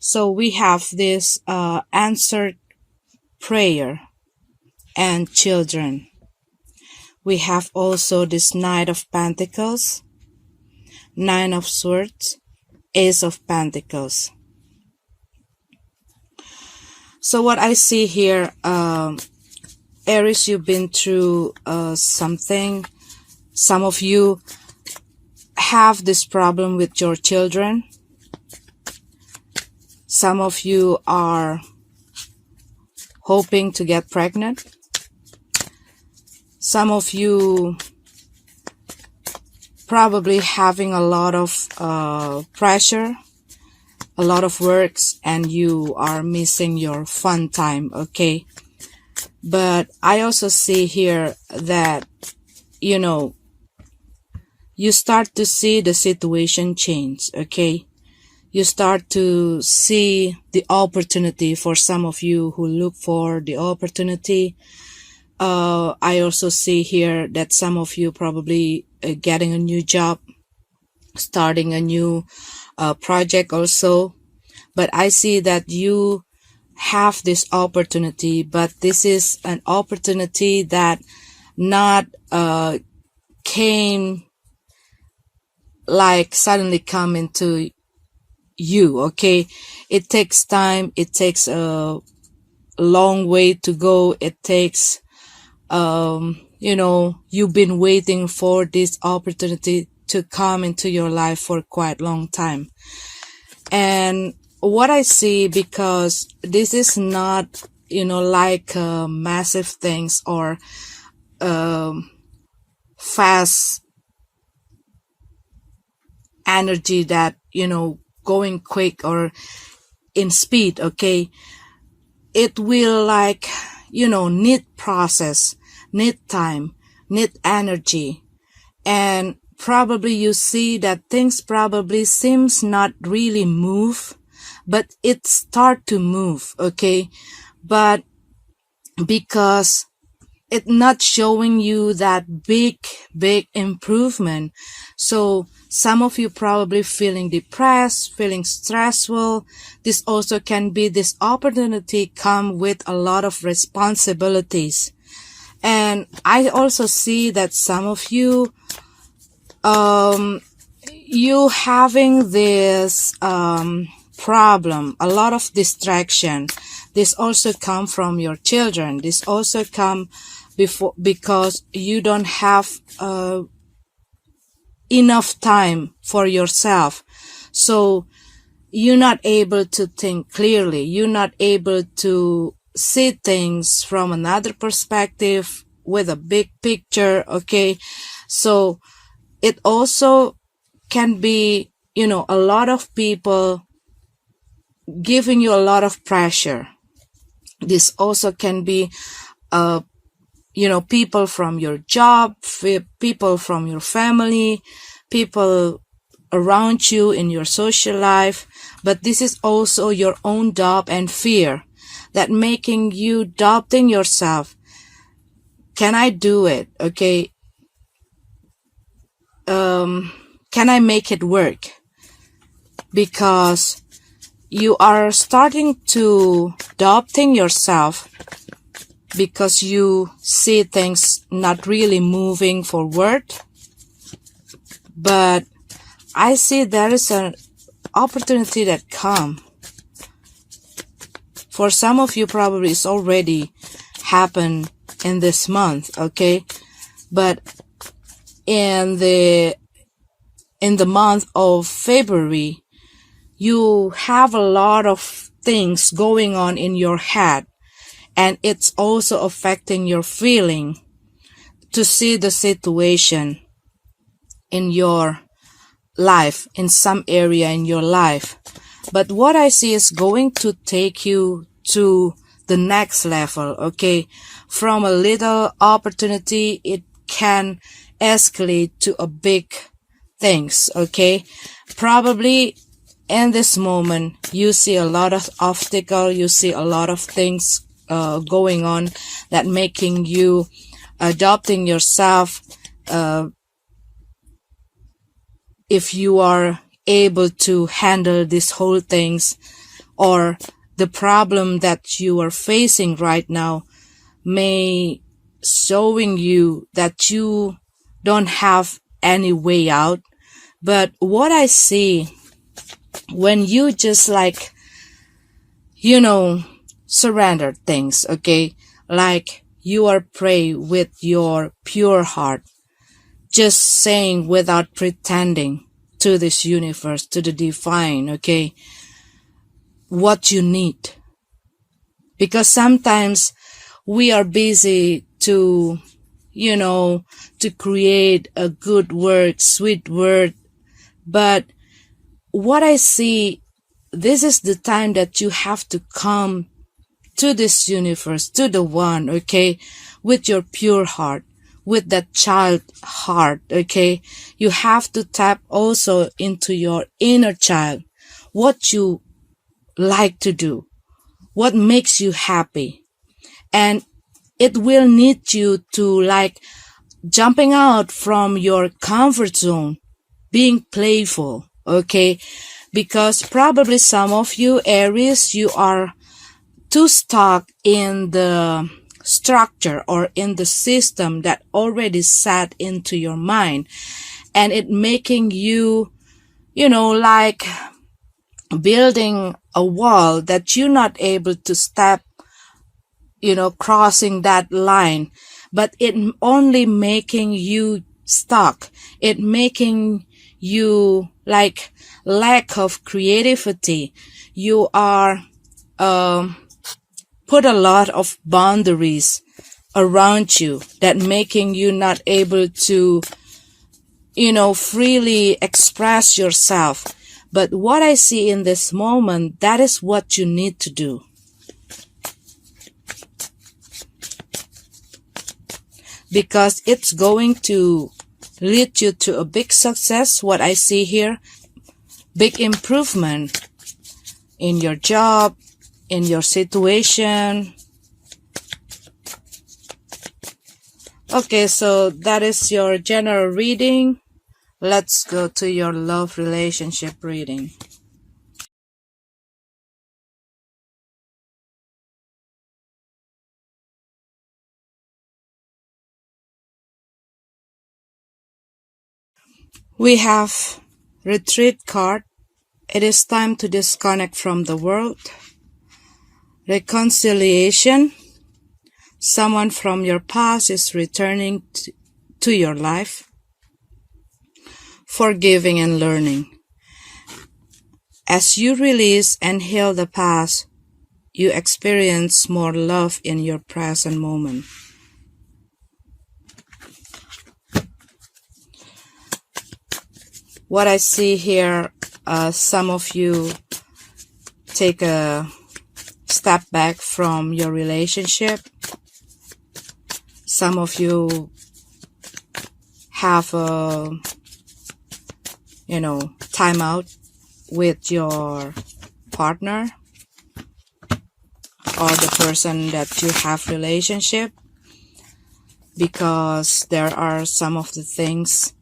So we have this answered prayer and children. We have also this Knight of Pentacles, Nine of Swords, Ace of Pentacles. So what I see here, Aries, you've been through something. Some of you have this problem with your children. Some of you are hoping to get pregnant. Some of you probably having a lot of pressure, a lot of works, and you are missing your fun time, okay? But I also see here that, you know, you start to see the situation change, okay? You start to see the opportunity for some of you who look for the opportunity. I also see here that some of you probably getting a new job, starting a new project also. But I see that you have this opportunity, but this is an opportunity that not came like suddenly come into you, okay? It takes time. It takes a long way to go. It takes, you know, you've been waiting for this opportunity to come into your life for quite a long time. And what I see, because this is not, you know, like massive things or fast energy that, you know, going quick or in speed, okay? It will like, you know, need process, need time, need energy. And probably you see that things probably seems not really move, but it start to move, okay? But because it's not showing you that big improvement. So some of you probably feeling depressed, feeling stressful. This also can be this opportunity come with a lot of responsibilities. And I also see that some of you, you having this, problem, a lot of distraction. This also come from your children. This also come because you don't have enough time for yourself. So you're not able to think clearly. You're not able to see things from another perspective with a big picture, okay? So it also can be, you know, a lot of people giving you a lot of pressure. This also can be, you know, people from your job, people from your family, people around you in your social life. But this is also your own doubt and fear that making you doubting yourself. Can I do it? Okay. Can I make it work? Because you are starting to doubting yourself because you see things not really moving forward. But I see there is an opportunity that come. For some of you probably it's already happened in this month, okay? But in the month of February, you have a lot of things going on in your head, and it's also affecting your feeling to see the situation in your life, in some area in your life. But what I see is going to take you to the next level, okay? From a little opportunity, it can escalate to a big things, okay? Probably in this moment, you see a lot of obstacle, you see a lot of things going on that making you adopting yourself. If you are able to handle these whole things or the problem that you are facing right now may showing you that you don't have any way out. But what I see, when you just like, surrender things, okay? Like you are pray with your pure heart, just saying without pretending to this universe, to the divine, okay, what you need. Because sometimes we are busy to, to create a good word, sweet word. But what I see, this is the time that you have to come to this universe, to the one, okay, with your pure heart, with that child heart, okay. You have to tap also into your inner child, what you like to do, what makes you happy. And it will need you to like jumping out from your comfort zone, being playful, okay? Because probably some of you, Aries, you are too stuck in the structure or in the system that already sat into your mind, and it making you, like building a wall that you're not able to step, crossing that line. But it only making you stuck. It making you like lack of creativity. You are put a lot of boundaries around you that making you not able to, freely express yourself. But what I see in this moment, that is what you need to do. Because it's going to lead you to a big success, what I see here. Big improvement in your job, in your situation. Okay, so that is your general reading. Let's go to your love relationship reading. We have Retreat card. It is time to disconnect from the world. Reconciliation. Someone from your past is returning to your life. Forgiving and learning. As you release and heal the past, you experience more love in your present moment. What I see here, some of you take a step back from your relationship. Some of you have a, time out with your partner or the person that you have relationship, because there are some of the things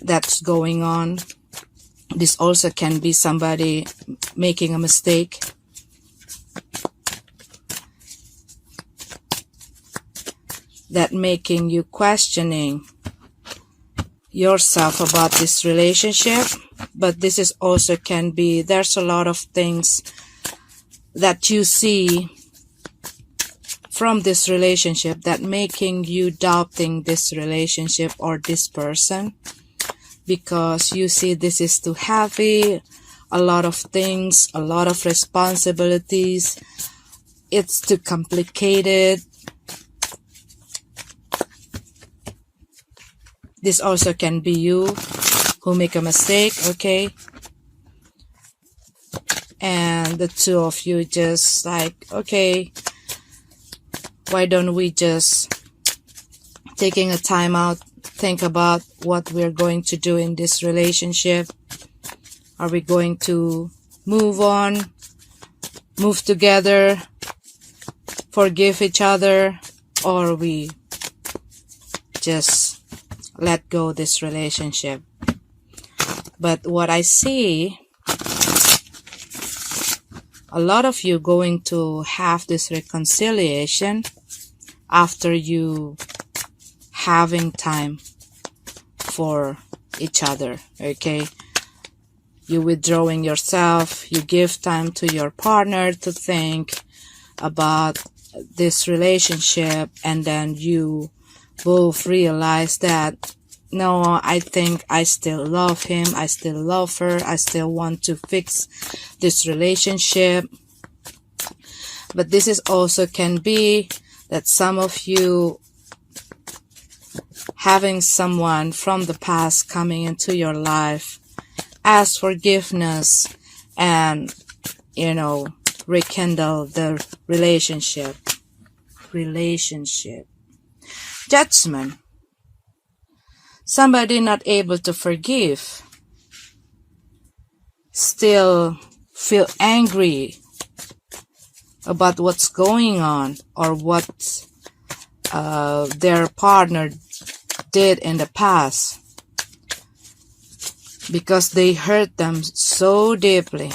that's going on. This also can be somebody making a mistake. That making you questioning yourself about this relationship. But this is also can be, there's a lot of things that you see from this relationship that making you doubting this relationship or this person. Because you see this is too heavy, a lot of things, a lot of responsibilities. It's too complicated. This also can be you who make a mistake, okay? And the two of you just like, okay, why don't we just taking a time out, think about what we're going to do in this relationship. Are we going to move on, move together, forgive each other, or we just let go this relationship? But what I see, a lot of you going to have this reconciliation after you having time for each other, okay? You withdrawing yourself, you give time to your partner to think about this relationship, and then you both realize that, no, I think I still love him, I still love her, I still want to fix this relationship. But this is also can be that some of you having someone from the past coming into your life, ask forgiveness, and, you know, rekindle the relationship. Judgment. Somebody not able to forgive, still feel angry about what's going on or what their partner did in the past, because they hurt them so deeply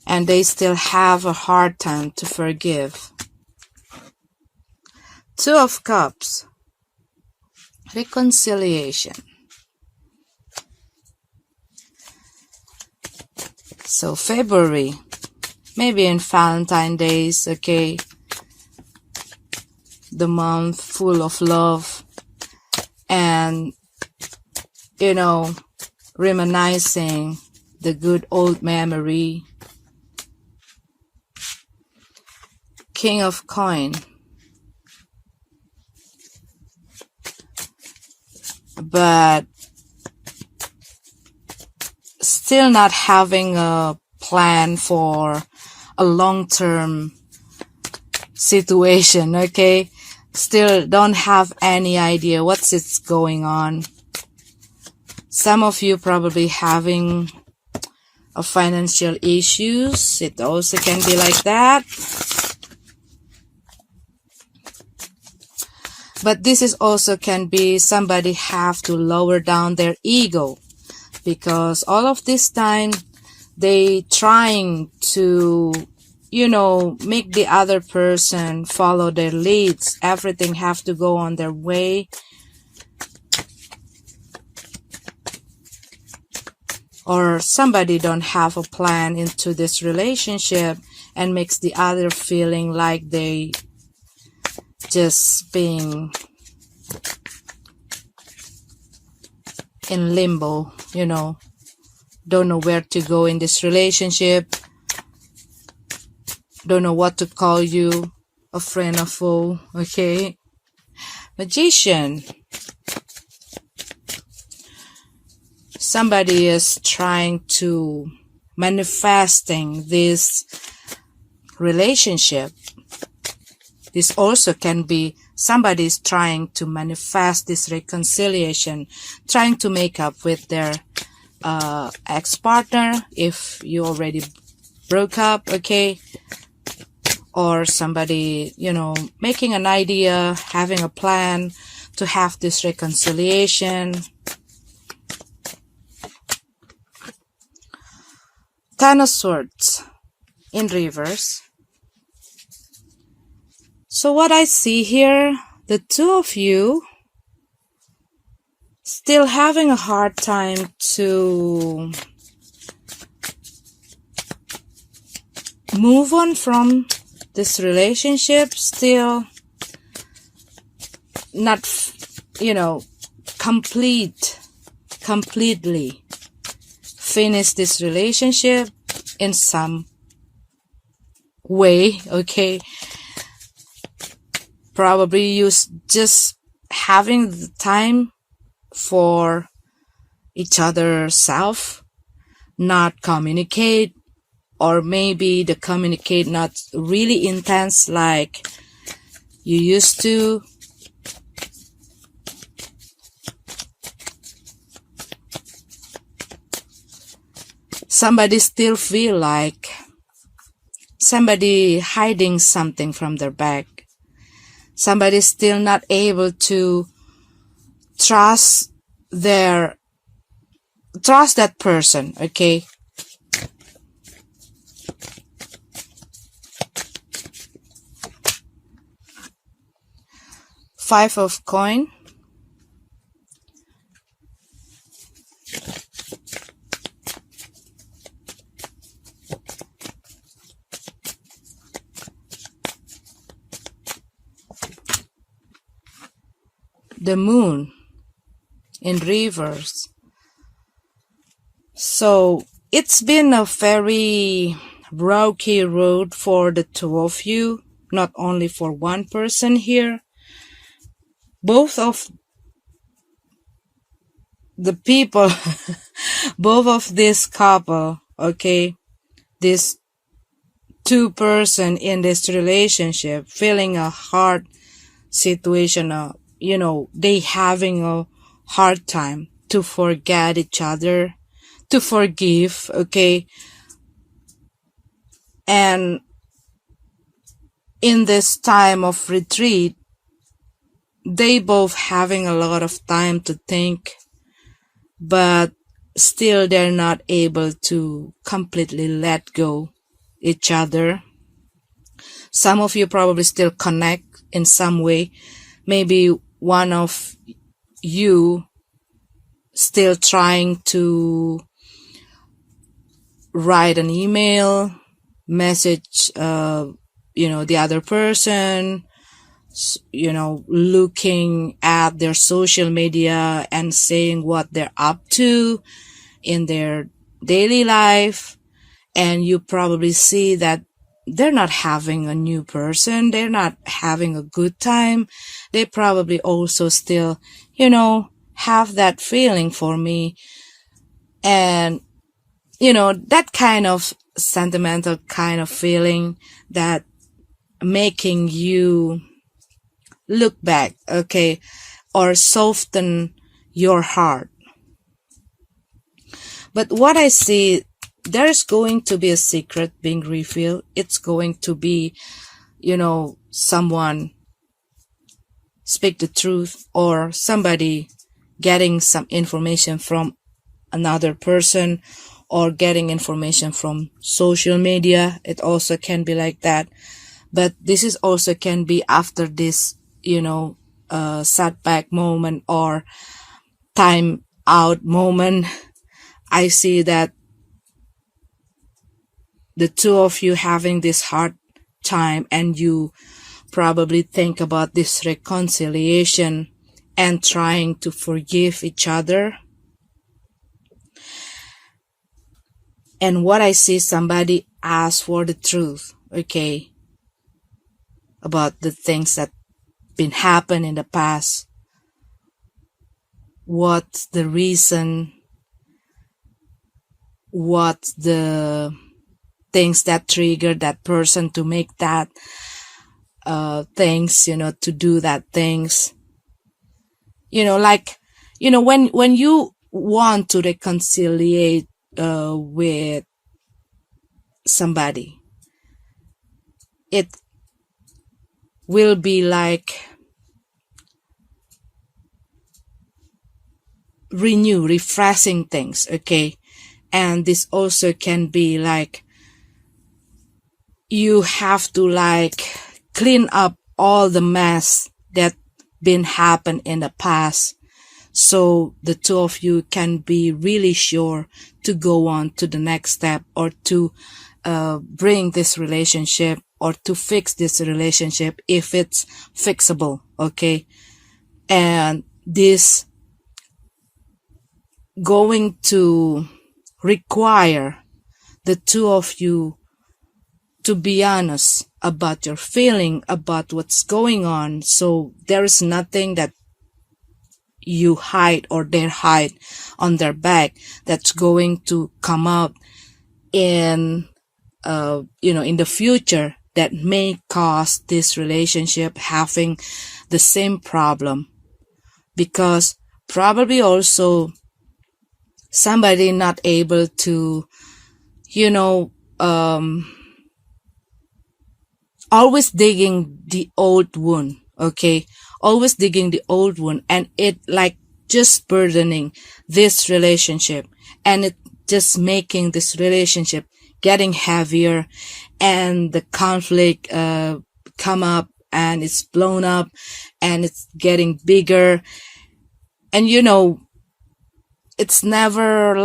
and they still have a hard time to forgive. Two of Cups. Reconciliation. So February, maybe in Valentine's Days, okay, the month full of love and, you know, reminiscing the good old memory. King of Coin. But still not having a plan for a long-term situation, okay? Still don't have any idea what's going on. Some of you probably having a financial issues. It also can be like that. But this is also can be somebody have to lower down their ego, because all of this time they trying to, you know, make the other person follow their leads. Everything have to go on their way. Or somebody don't have a plan into this relationship and makes the other feeling like they just being in limbo, you know, don't know where to go in this relationship, don't know what to call you, a friend or foe, okay? Magician. Somebody is trying to manifesting this relationship. This also can be somebody is trying to manifest this reconciliation, trying to make up with their ex-partner if you already broke up, okay? Or somebody, you know, making an idea, having a plan to have this reconciliation. Ten of Swords in reverse. So what I see here, the two of you still having a hard time to move on from this relationship, still not, you know, completely finish this relationship in some way, okay? Probably you just having the time for each other self, not communicate, or maybe the communicate not really intense like you used to. Somebody still feel like somebody hiding something from their back. Somebody still not able to trust that person, okay? Five of coin. The moon in reverse. So it's been a very rocky road for the two of you, not only for one person here. Both of the people, both of this couple, okay, this two person in this relationship feeling a hard situation, they having a hard time to forget each other, to forgive, okay? And in this time of retreat, they both having a lot of time to think, but still they're not able to completely let go each other. Some of you probably still connect in some way. Maybe one of you still trying to write an email, message, the other person, looking at their social media and saying what they're up to in their daily life. And you probably see that they're not having a new person. They're not having a good time. They probably also still, have that feeling for me. And, that kind of sentimental kind of feeling that making you look back, okay, or soften your heart. But what I see, there's going to be a secret being revealed. It's going to be, someone speak the truth, or somebody getting some information from another person, or getting information from social media. It also can be like that. But this is also can be after this, setback moment or time out moment. I see that the two of you having this hard time, and you probably think about this reconciliation and trying to forgive each other. And what I see, somebody ask for the truth, okay, about the things that been happened in the past. What's the reason? What's the things that trigger that person to make that things, to do that things. When you want to reconcile with somebody, it will be like refreshing things, okay? And this also can be like you have to clean up all the mess that been happened in the past, so the two of you can be really sure to go on to the next step, or to bring this relationship, or to fix this relationship if it's fixable, okay? And this going to require the two of you to be honest about your feeling, about what's going on. So there is nothing that you hide or they hide on their back that's going to come out in the future that may cause this relationship having the same problem. Because probably also somebody not able to, always digging the old wound, okay? Always digging the old wound, and it just burdening this relationship, and it just making this relationship getting heavier, and the conflict come up and it's blown up and it's getting bigger. And it's never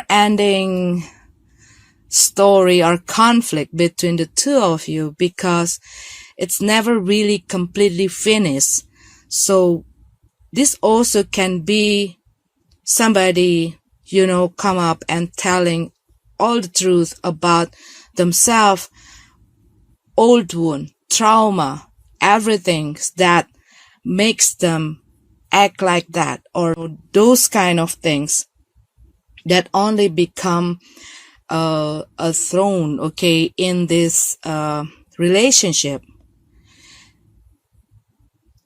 ending story or conflict between the two of you, because it's never really completely finished. So this also can be somebody, come up and telling all the truth about themselves, old wound, trauma, everything that makes them act like that, or those kind of things that only become a thorn, okay, in this relationship.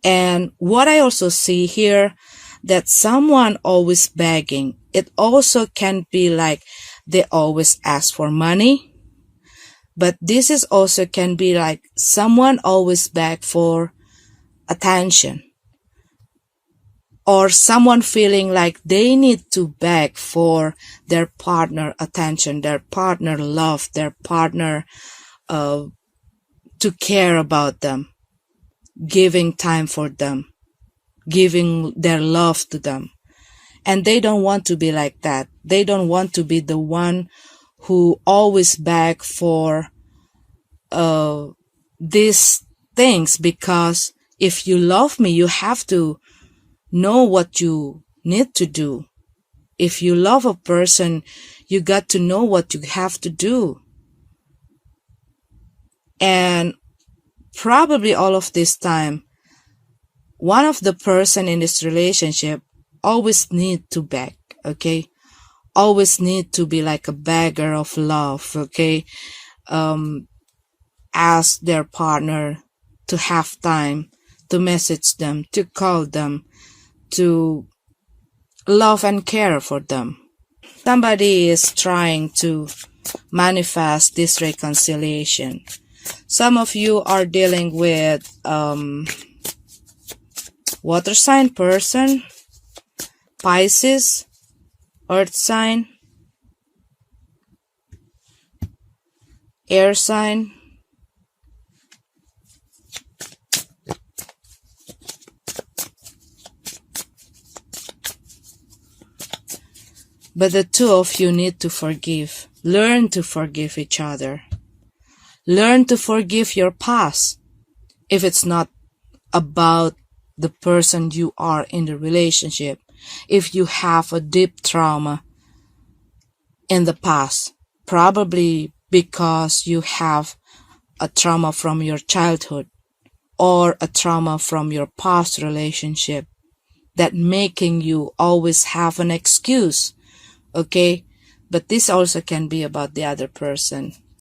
And what I also see here, that someone always begging, it also can be like they always ask for money, but this is also can be like someone always beg for attention, or someone feeling like they need to beg for their partner attention, their partner love, their partner to care about them, giving time for them, giving their love to them. And they don't want to be like that. They don't want to be the one who always beg for these things, because if you love me, you have to know what you need to do. If you love a person, you got to know what you have to do. And probably all of this time, one of the person in this relationship always need to beg, okay? Always need to be like a beggar of love, okay? Ask their partner to have time, to message them, to call them, to love and care for them. Somebody is trying to manifest this reconciliation. Some of you are dealing with water sign person, Pisces, earth sign, air sign, but the two of you need to forgive. Learn to forgive each other. Learn to forgive your past. If it's not about the person you are in the relationship, if you have a deep trauma in the past, probably because you have a trauma from your childhood or a trauma from your past relationship that making you always have an excuse, okay? But this also can be about the other person.